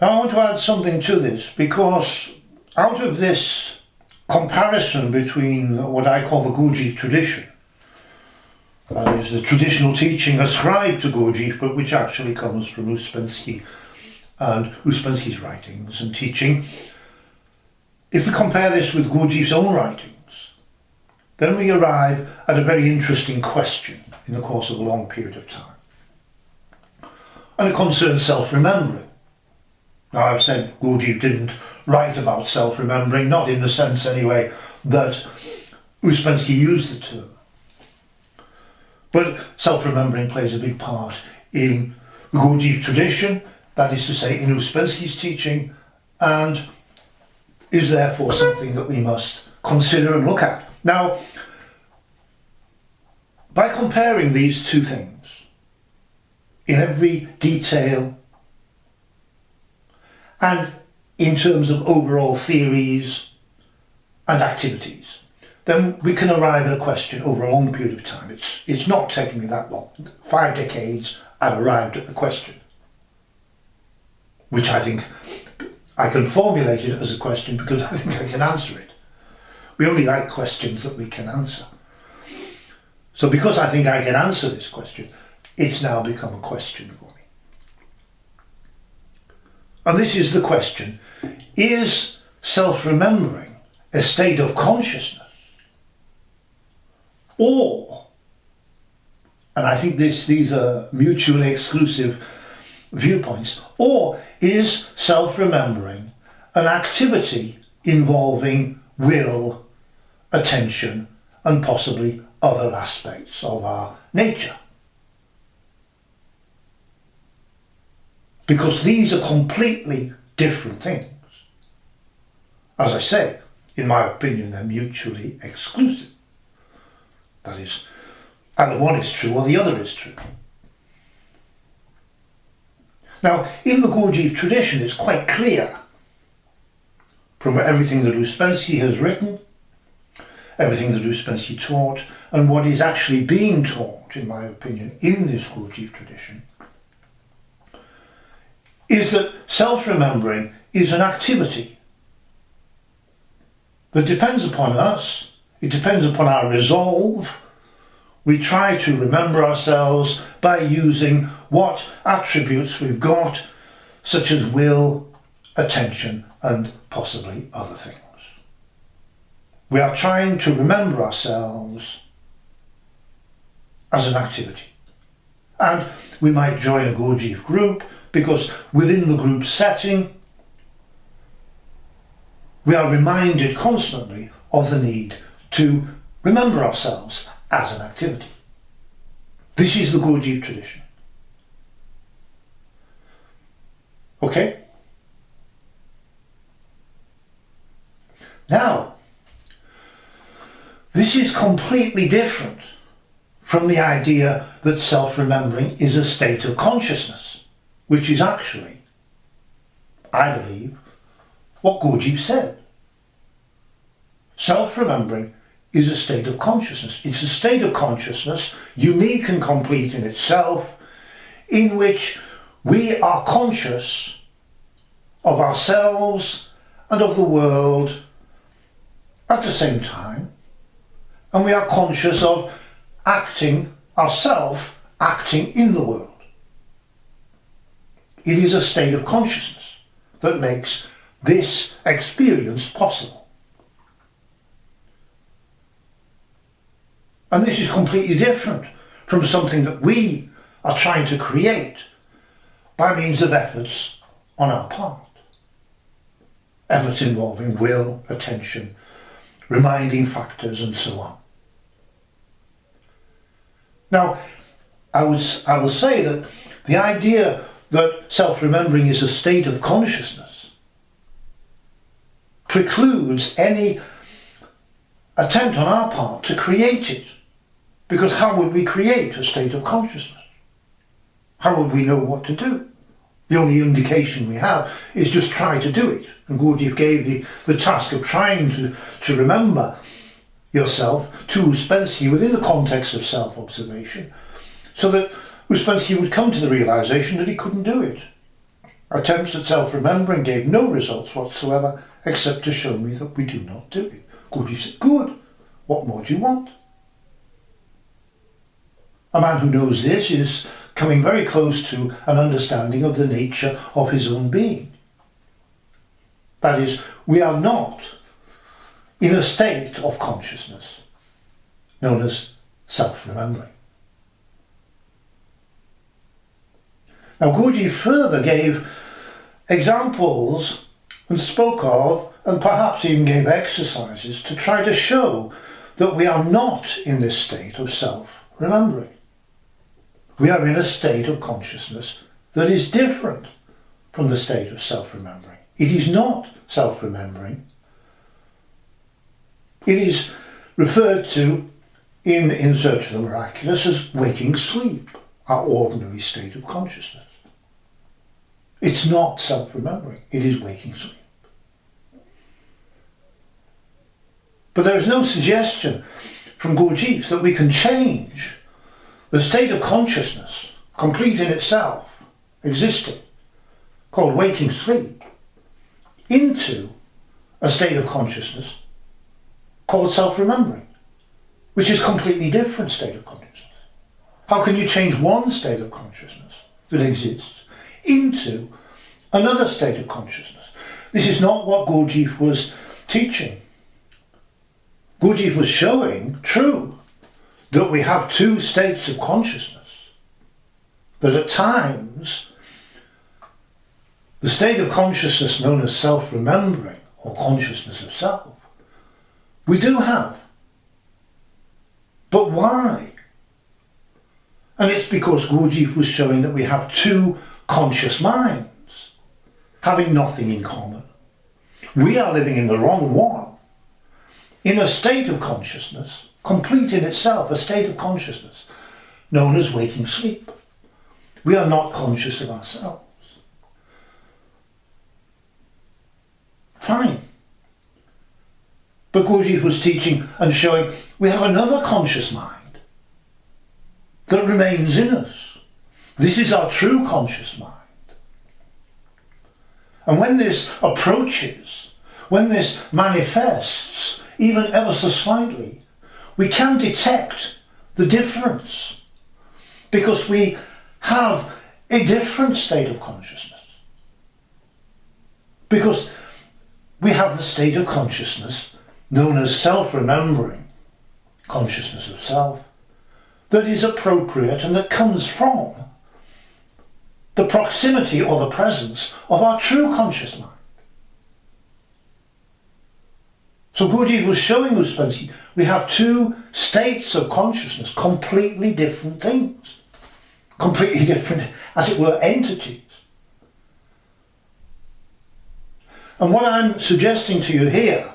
Now I want to add something to this, because out of this comparison between what I call the Gurdjieff tradition, that is the traditional teaching ascribed to Gurdjieff, but which actually comes from Ouspensky and Uspensky's writings and teaching, if we compare this with Gurdjieff's own writings, then we arrive at a very interesting question in the course of a long period of time. And it concerns self-remembering. Now, I've said Gurdjieff didn't write about self-remembering, not in the sense anyway that Uspensky used the term. But self-remembering plays a big part in the Gurdjieff tradition, that is to say in Uspensky's teaching, and is therefore something that we must consider and look at. Now, by comparing these two things in every detail and in terms of overall theories and activities, then we can arrive at a question over a long period of time. It's not taking me that long. 5 decades, I've arrived at the question, which I think I can formulate it as a question because I think I can answer it. We only like questions that we can answer. So because I think I can answer this question, it's now become a question for me. And this is the question: is self-remembering a state of consciousness? Or, and I think these are mutually exclusive viewpoints, or is self-remembering an activity involving will, attention, and possibly other aspects of our nature? Because these are completely different things. As I say, in my opinion, they're mutually exclusive. That is, either one is true or the other is true. Now, in the Gurdjieff tradition, it's quite clear from everything that Uspensky has written, everything that Uspensky taught, and what is actually being taught, in my opinion, in this Gurdjieff tradition, is that self-remembering is an activity that depends upon us. It depends upon our resolve. We try to remember ourselves by using what attributes we've got, such as will, attention, and possibly other things. We are trying to remember ourselves as an activity. And we might join a Gurdjieff group because within the group setting, we are reminded constantly of the need to remember ourselves as an activity. This is the Gurdjieff tradition. Okay? Now, this is completely different from the idea that self-remembering is a state of consciousness, which is actually, I believe, what Gurdjieff said. Self-remembering is a state of consciousness. It's a state of consciousness, unique and complete in itself, in which we are conscious of ourselves and of the world at the same time, and we are conscious of acting ourselves, acting in the world. It is a state of consciousness that makes this experience possible. And this is completely different from something that we are trying to create by means of efforts on our part. Efforts involving will, attention, reminding factors, and so on. Now, I will say that the idea that self-remembering is a state of consciousness precludes any attempt on our part to create it. Because how would we create a state of consciousness? How would we know what to do? The only indication we have is just try to do it. And Gurdjieff gave the task of trying to remember yourself to Uspensky within the context of self-observation, so that Uspensky would come to the realization that he couldn't do it. Attempts at self-remembering gave no results whatsoever except to show me that we do not do it. Gurdjieff said, good, what more do you want? A man who knows this is coming very close to an understanding of the nature of his own being. That is, we are not in a state of consciousness known as self-remembering. Now Gurdjieff further gave examples and spoke of, and perhaps even gave exercises to try to show that we are not in this state of self-remembering. We are in a state of consciousness that is different from the state of self-remembering. It is not self-remembering. It is referred to in Search for the Miraculous as waking sleep, our ordinary state of consciousness. It's not self-remembering, it is waking sleep. But there is no suggestion from Gurdjieff that we can change the state of consciousness, complete in itself, existing, called waking sleep, into a state of consciousness called self-remembering, which is a completely different state of consciousness. How can you change one state of consciousness that exists into another state of consciousness? This is not what Gurdjieff was teaching. Gurdjieff was showing, true, that we have two states of consciousness, that at times the state of consciousness known as self-remembering or consciousness of self, we do have. But why? And it's because Gurdjieff was showing that we have two conscious minds, having nothing in common. We are living in the wrong one, in a state of consciousness, complete in itself, a state of consciousness, known as waking sleep. We are not conscious of ourselves. Fine. But Gurdjieff was teaching and showing we have another conscious mind that remains in us. This is our true conscious mind. And when this approaches, when this manifests, even ever so slightly, we can detect the difference because we have a different state of consciousness. Because we have the state of consciousness known as self-remembering, consciousness of self, that is appropriate and that comes from the proximity or the presence of our true conscious mind. So Gurdjieff was showing Uspensky we have two states of consciousness, completely different things, completely different, as it were, entities. And what I'm suggesting to you here,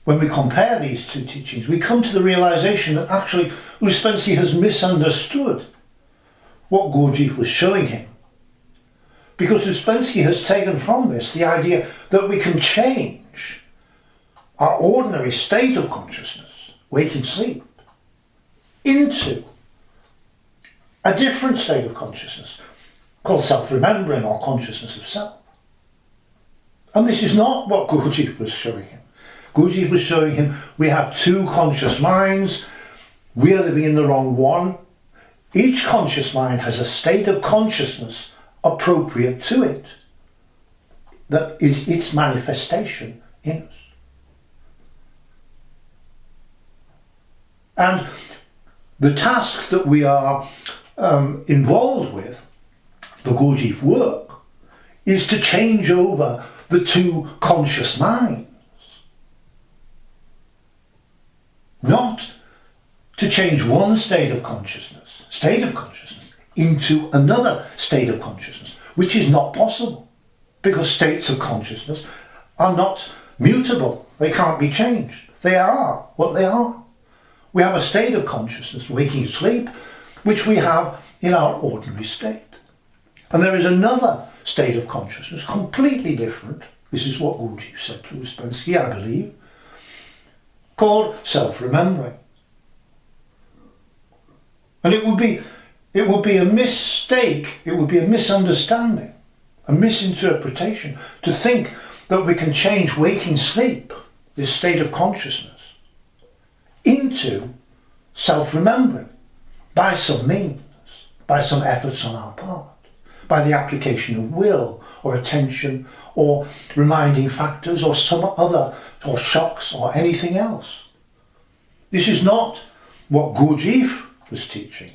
when we compare these two teachings, we come to the realization that actually Uspensky has misunderstood what Gurdjieff was showing him. Because Uspensky has taken from this the idea that we can change our ordinary state of consciousness, waking sleep, into a different state of consciousness called self-remembering or consciousness of self. And this is not what Gurdjieff was showing him. Gurdjieff was showing him we have two conscious minds, we are living in the wrong one. Each conscious mind has a state of consciousness appropriate to it, that is its manifestation in us. And the task that we are involved with, the Gurdjieff work, is to change over the two conscious minds. Not to change one state of consciousness, into another state of consciousness, which is not possible, because states of consciousness are not mutable. They can't be changed. They are what they are. We have a state of consciousness, waking sleep, which we have in our ordinary state. And there is another state of consciousness, completely different. This is what Gurdjieff said to Uspensky, I believe, called self-remembering. And it would be It would be a mistake, it would be a misunderstanding, a misinterpretation to think that we can change waking sleep, this state of consciousness, into self-remembering by some means, by some efforts on our part, by the application of will or attention or reminding factors or some other, or shocks or anything else. This is not what Gurdjieff was teaching,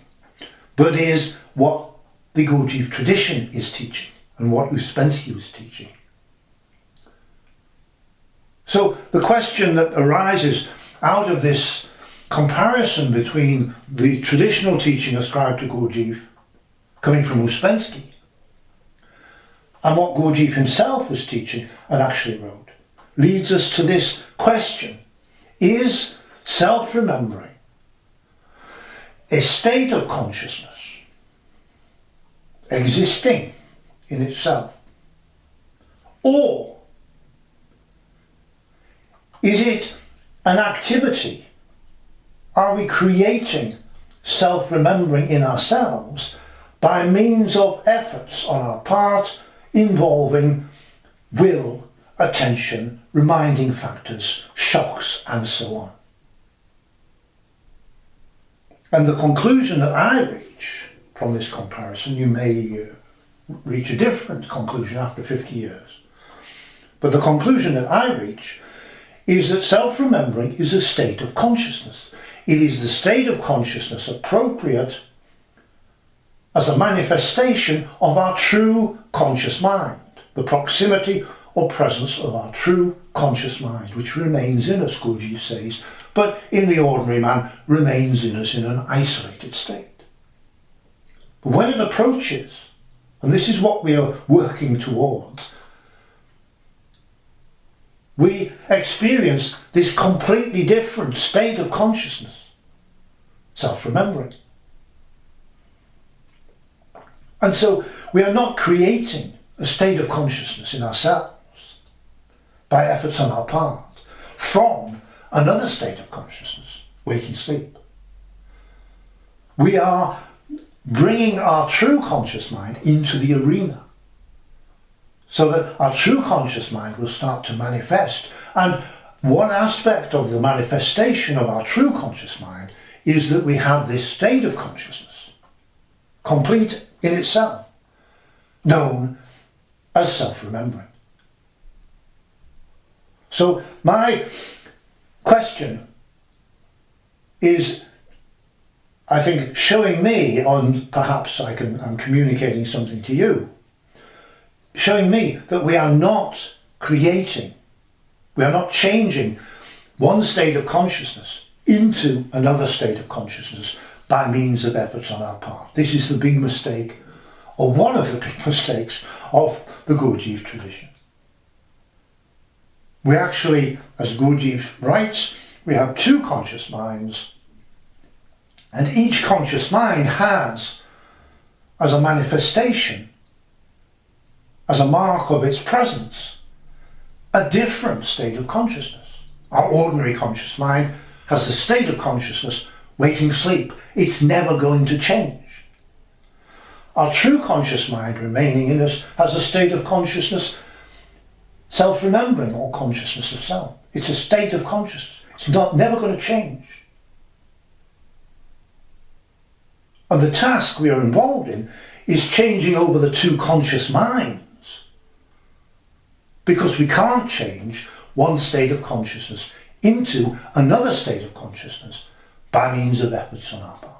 but is what the Gurdjieff tradition is teaching and what Uspensky was teaching. So the question that arises out of this comparison between the traditional teaching ascribed to Gurdjieff, coming from Ouspensky, and what Gurdjieff himself was teaching and actually wrote, leads us to this question: is self-remembering a state of consciousness existing in itself, or is it an activity? Are we creating self-remembering in ourselves by means of efforts on our part involving will, attention, reminding factors, shocks, and so on? And the conclusion that I reach from this comparison, you may reach a different conclusion after 50 years, but the conclusion that I reach is that self-remembering is a state of consciousness. It is the state of consciousness appropriate as a manifestation of our true conscious mind, the proximity or presence of our true conscious mind, which remains in us, Gurdjieff says, but in the ordinary man remains in us in an isolated state. But when it approaches, and this is what we are working towards, we experience this completely different state of consciousness, self-remembering. And so we are not creating a state of consciousness in ourselves by efforts on our part from another state of consciousness, waking sleep. We are bringing our true conscious mind into the arena, so that our true conscious mind will start to manifest. And one aspect of the manifestation of our true conscious mind is that we have this state of consciousness, complete in itself, known as self-remembering. So my question is, I think, showing me, on perhaps I'm communicating something to you, showing me that we are not creating, we are not changing one state of consciousness into another state of consciousness by means of efforts on our part. This is the big mistake, or one of the big mistakes of the Gurdjieff tradition. We actually, as Gurdjieff writes, we have two conscious minds, and each conscious mind has, as a manifestation, as a mark of its presence, a different state of consciousness. Our ordinary conscious mind has the state of consciousness waking sleep. It's never going to change. Our true conscious mind remaining in us has a state of consciousness, self-remembering, or consciousness of self. It's a state of consciousness. It's never going to change. And the task we are involved in is changing over the two conscious minds, because we can't change one state of consciousness into another state of consciousness by means of efforts on our part.